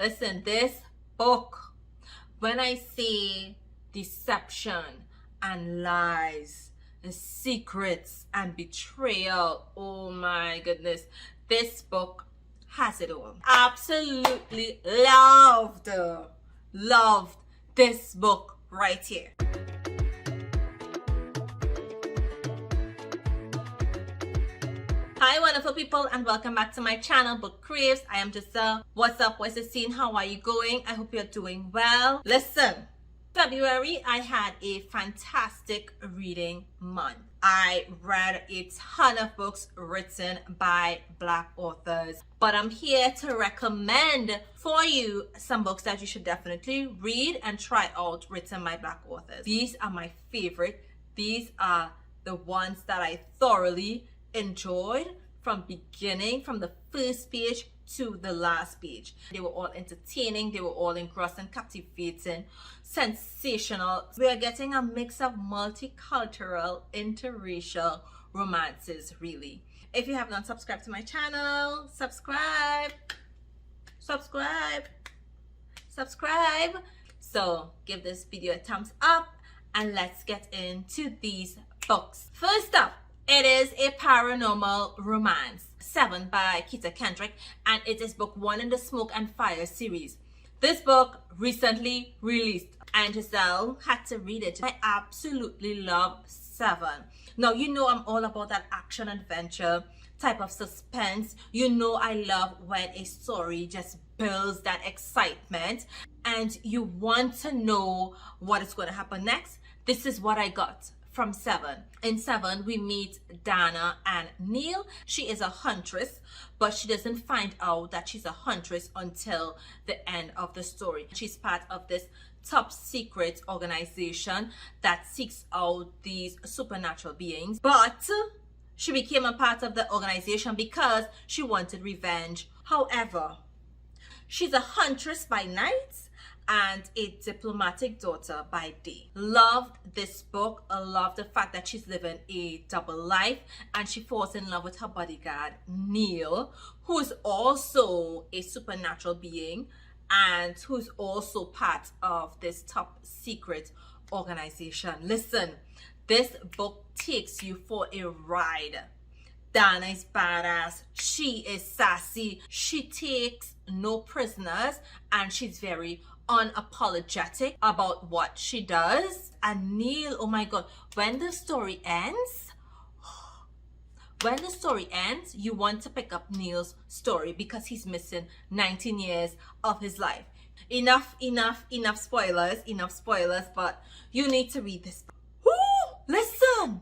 Listen, this book, when I say deception and lies and secrets and betrayal, oh my goodness, this book has it all. Absolutely loved this book right here. Hi wonderful people, and welcome back to my channel, Book Craves. I am Giselle. What's up? What's the scene? How are you going? I hope you're doing well. Listen, February I had a fantastic reading month. I read a ton of books written by Black authors, but I'm here to recommend for you some books that you should definitely read and try out written by Black authors. These are my favorite. These are the ones that I thoroughly enjoyed from the first page to the last page. They were all entertaining, they were all engrossing, captivating, sensational. We are getting a mix of multicultural, interracial romances, really. If you have not subscribed to my channel, subscribe. So give this video a thumbs up and let's get into these books. First up, it is a paranormal romance, Sevyn by Keta Kendric, and it is book 1 in the Smoke and Fire series. This book recently released and Giselle had to read it. I absolutely love Sevyn. Now, you know I'm all about that action adventure type of suspense. You know I love when a story just builds that excitement and you want to know what is going to happen next. This is what I got from Sevyn. In Sevyn, we meet Dana and Neil. She is a huntress, but she doesn't find out that she's a huntress until the end of the story. She's part of this top secret organization that seeks out these supernatural beings, but she became a part of the organization because she wanted revenge. However, she's a huntress by night and a diplomatic daughter by day. Loved this book. I love the fact that she's living a double life and she falls in love with her bodyguard Neil, who is also a supernatural being and who's also part of this top secret organization. Listen, this book takes you for a ride. Dana is badass, she is sassy, she takes no prisoners, and she's very unapologetic about what she does. And Neil, oh my god, when the story ends, you want to pick up Neil's story because he's missing 19 years of his life. Enough spoilers, but you need to read this book. Woo! Listen,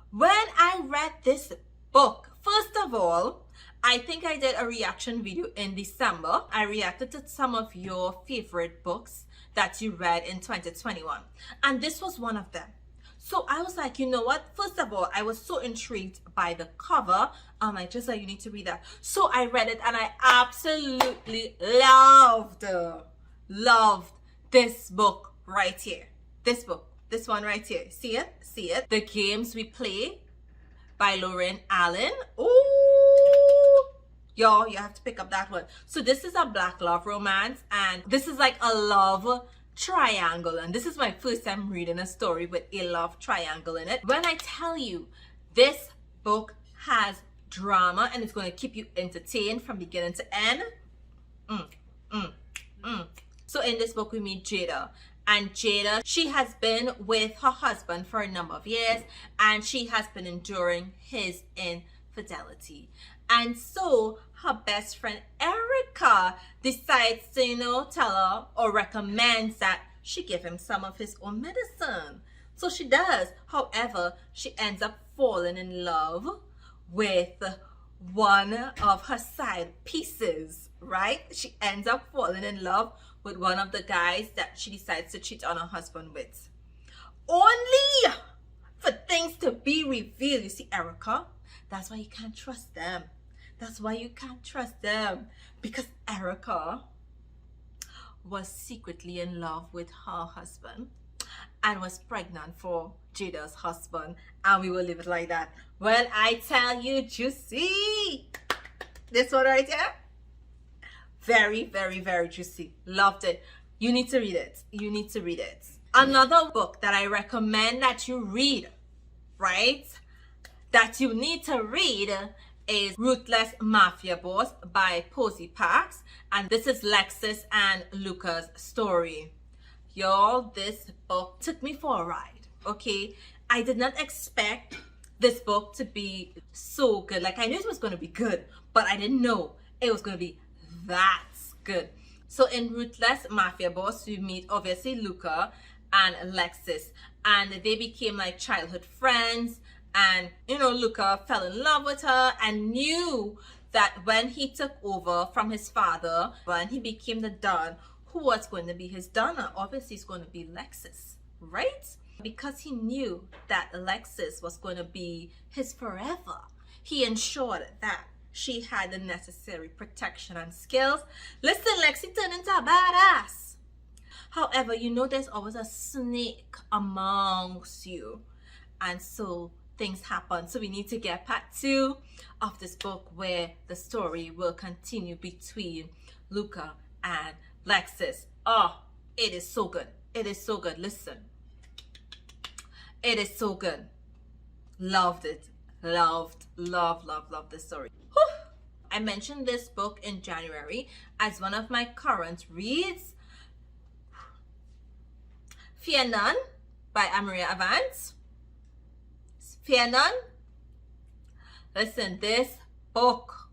when I read this book, first of all, I think I did a reaction video in December. I reacted to some of your favorite books that you read in 2021. And this was one of them. So I was like, you know what? First of all, I was so intrigued by the cover. I'm like, Giselle, you need to read that. So I read it and I absolutely loved this book right here. This book, this one right here. See it? See it? The Games We Play by Lorrain Allen. Ooh, y'all, you have to pick up that one. So this is a Black love romance and this is like a love triangle, and this is my first time reading a story with a love triangle in it. When I tell you, this book has drama and it's going to keep you entertained from beginning to end. So in this book we meet Jada. And Jada, she has been with her husband for a number of years and she has been enduring his infidelity. And so her best friend Erica decides to, you know, tell her or recommends that she give him some of his own medicine. So she does. However, she ends up falling in love with one of her side pieces, right? She ends up falling in love with one of the guys that she decides to cheat on her husband with. Only for things to be revealed. You see, Erica, that's why you can't trust them. That's why you can't trust them. Because Erica was secretly in love with her husband and was pregnant for Jada's husband. And we will leave it like that. When I tell you, juicy, this one right here, Very, very, very juicy. Loved it. You need to read it. You need to read it. Another book that I recommend that you read, right? That you need to read is Ruthless, Mafia Boss by Posey. And this is Lexus and LUCA's story. Y'all, this book took me for a ride, okay? I did not expect this book to be so good. Like, I knew it was going to be good, but I didn't know it was going to be that good. So in Ruthless, Mafia Boss, we meet obviously LUCA and Lexus, and they became like childhood friends. And you know, LUCA fell in love with her and knew that when he took over from his father, when he became the Don, who was going to be his Donna? Obviously, it's going to be Lexus, right? Because he knew that Lexus was going to be his forever, he ensured that she had the necessary protection and skills. Listen, Lexi turned into a badass. However, you know there's always a snake amongst you. And so things happen. So we need to get part 2 of this book where the story will continue between LUCA and Lexus. Oh, it is so good. It is so good. Listen. It is so good. Loved it. Loved this story. Whew. I mentioned this book in January as one of my current reads. Fear None by Amarie Avant. Fear None. Listen, this book,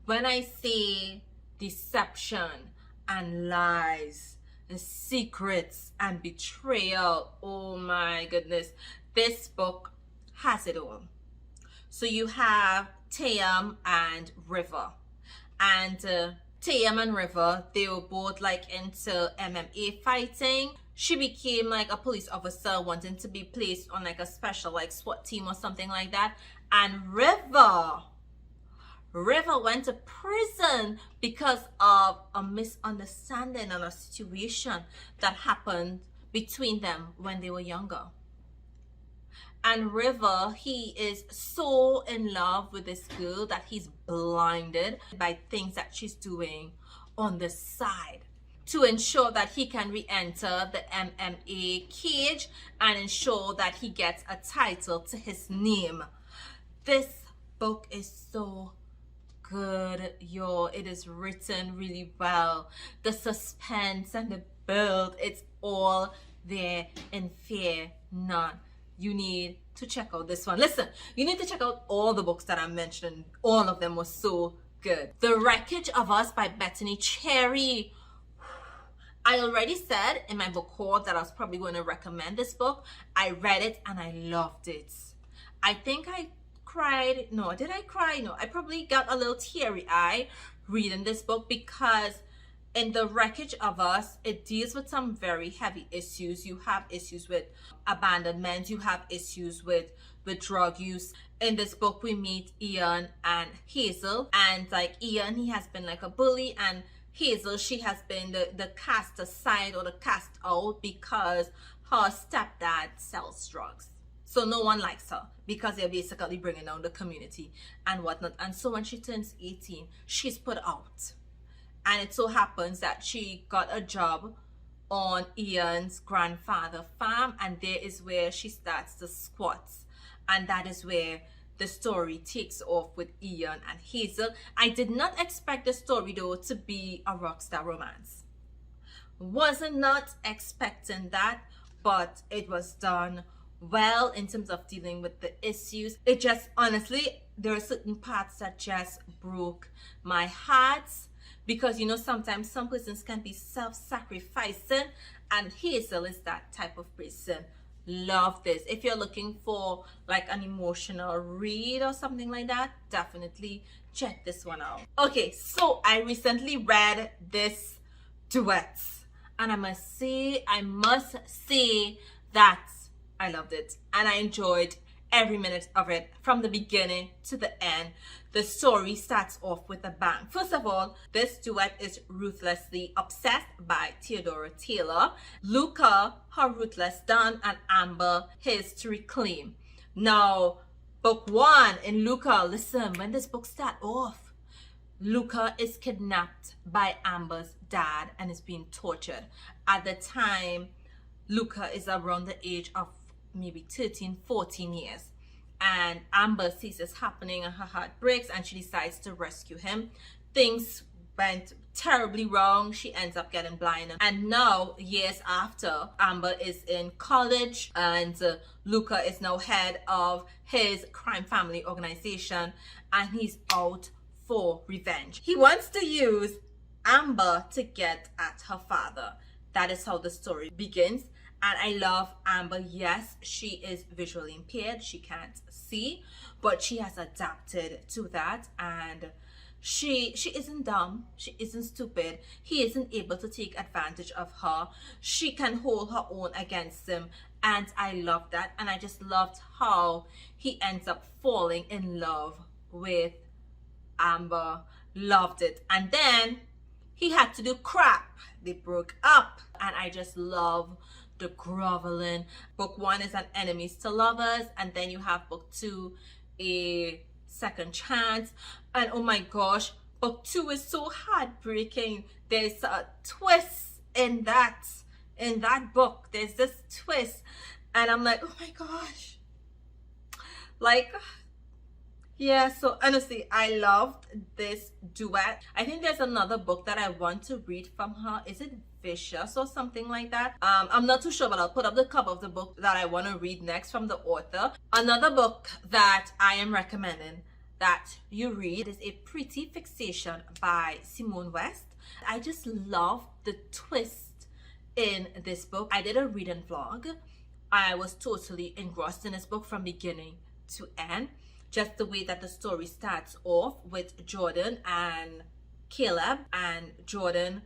when I say deception and lies and secrets and betrayal, oh my goodness, this book has it all. So you have Tayam and River, and Tayam and River, they were both like into MMA fighting. She became like a police officer wanting to be placed on like a special like SWAT team or something like that. And River went to prison because of a misunderstanding and a situation that happened between them when they were younger. And River, he is so in love with this girl that he's blinded by things that she's doing on the side to ensure that he can re-enter the MMA cage and ensure that he gets a title to his name. This book is so good, yo. It is written really well. The suspense and the build, it's all there in Fear None. You need to check out this one. Listen, you need to check out all the books that I mentioned. All of them were so good. The Wreckage of Us by Brittainy Cherry. I already said in my book haul that I was probably going to recommend this book. I read it and I loved it. I think I cried. No, did I cry? No, I probably got a little teary eye reading this book because in The Wreckage of Us, it deals with some very heavy issues. You have issues with abandonment. You have issues with drug use. In this book, we meet Ian and Hazel. And like Ian, he has been like a bully, and Hazel, she has been the cast aside or the cast out because her stepdad sells drugs. So no one likes her because they're basically bringing down the community and whatnot. And so when she turns 18, she's put out. And it so happens that she got a job on Ian's grandfather's farm, and there is where she starts to squat. And that is where the story takes off with Ian and Hazel. I did not expect the story though to be a rockstar romance. Wasn't not expecting that, but it was done well in terms of dealing with the issues. It just, honestly, there are certain parts that just broke my heart. Because, you know, sometimes some persons can be self-sacrificing, and Hazel is that type of person. Love this. If you're looking for like an emotional read or something like that, definitely check this one out. Okay, so I recently read this duet, and I must say that I loved it and I enjoyed every minute of it from the beginning to the end. The story starts off with a bang. First of all, this duet is Ruthlessly Obsessed by Theodora Taylor. LUCA, her ruthless done, and Amber, his to reclaim. Now, book 1 in LUCA, listen, when this book start off, LUCA is kidnapped by Amber's dad and is being tortured. At the time, LUCA is around the age of maybe 13, 14 years. And Amber sees this happening and her heart breaks and she decides to rescue him. Things went terribly wrong. She ends up getting blind. And now, years after, Amber is in college and LUCA is now head of his crime family organization and he's out for revenge. He wants to use Amber to get at her father. That is how the story begins. And I love Amber. Yes, she is visually impaired. She can't see, but she has adapted to that. And she isn't dumb. She isn't stupid. He isn't able to take advantage of her. She can hold her own against him. And I love that. And I just loved how he ends up falling in love with Amber. Loved it. And then he had to do crap. They broke up. And I just love the groveling. Book 1 is an enemies to lovers, and then you have book 2, a second chance. And oh my gosh, book 2 is so heartbreaking. There's a twist in that book. There's this twist and I'm like, oh my gosh, like, yeah. So honestly, I loved this duet. I think there's another book that I want to read from her. Is it Vicious or something like that? I'm not too sure, but I'll put up the cover of the book that I want to read next from the author. Another book that I am recommending that you read is A Pretty Fixation by Symone West. I just love the twist in this book. I did a reading vlog. I was totally engrossed in this book from beginning to end. Just the way that the story starts off with Jordan and Caleb, and Jordan,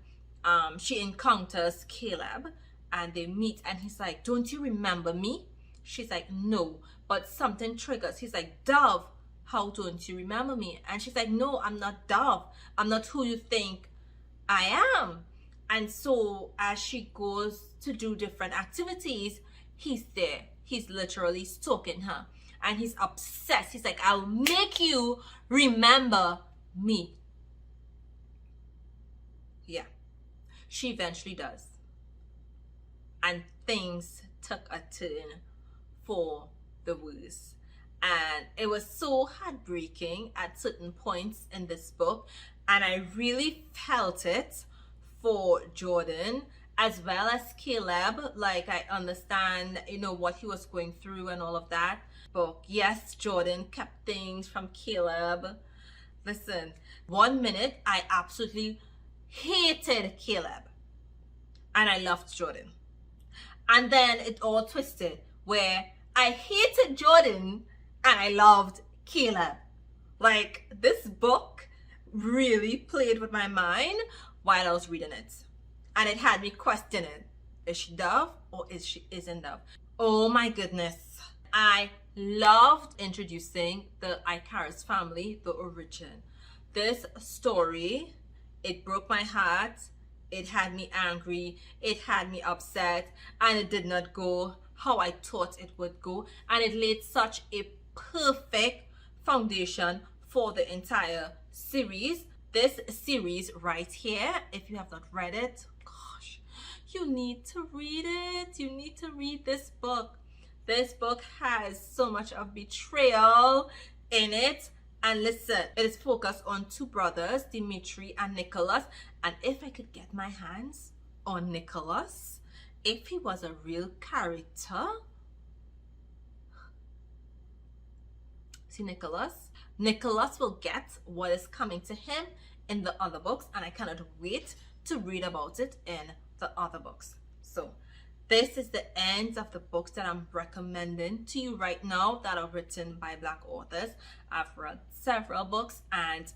she encounters Caleb and they meet and he's like, don't you remember me? She's like, no, but something triggers. He's like, Dove, how don't you remember me? And she's like, no, I'm not Dove. I'm not who you think I am. And so as she goes to do different activities, he's there. He's literally stalking her. And he's obsessed. He's like, I'll make you remember me. Yeah. She eventually does. And things took a turn for the worse. And it was so heartbreaking at certain points in this book. And I really felt it for Jordan as well as Caleb. Like, I understand, you know, what he was going through and all of that. But yes, Jordan kept things from Caleb. Listen, 1 minute I absolutely hated Caleb and I loved Jordan. And then it all twisted where I hated Jordan and I loved Caleb. Like, this book really played with my mind while I was reading it. And it had me questioning, is she Dove or isn't Dove? Oh my goodness. I loved introducing the Icarus family, the origin. This story, it broke my heart. It had me angry. It had me upset. And it did not go how I thought it would go. And it laid such a perfect foundation for the entire series. This series right here, if you have not read it, gosh, you need to read it. You need to read this book. This book has so much of betrayal in it. And listen, it is focused on two brothers, Dimitri and Nicholas. And if I could get my hands on Nicholas, if he was a real character, see Nicholas will get what is coming to him in the other books. And I cannot wait to read about it in the other books. So this is the end of the books that I'm recommending to you right now that are written by Black authors. I've read several books and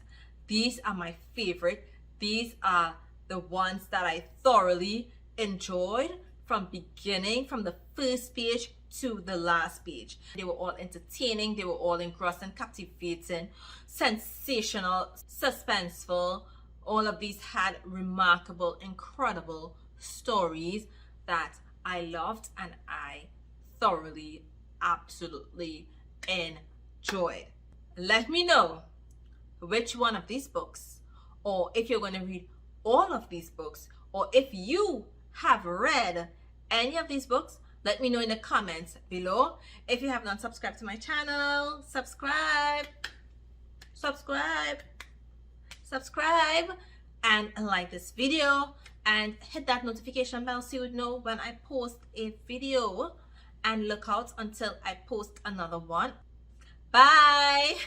these are my favorite. These are the ones that I thoroughly enjoyed from beginning, from the first page to the last page. They were all entertaining, they were all engrossing, captivating, sensational, suspenseful. All of these had remarkable, incredible stories that I loved and I thoroughly, absolutely enjoyed. Let me know which one of these books or if you're going to read all of these books, or if you have read any of these books, let me know in the comments below. If you have not subscribed to my channel, subscribe, and like this video, and hit that notification bell so you would know when I post a video, and look out until I post another one. Bye.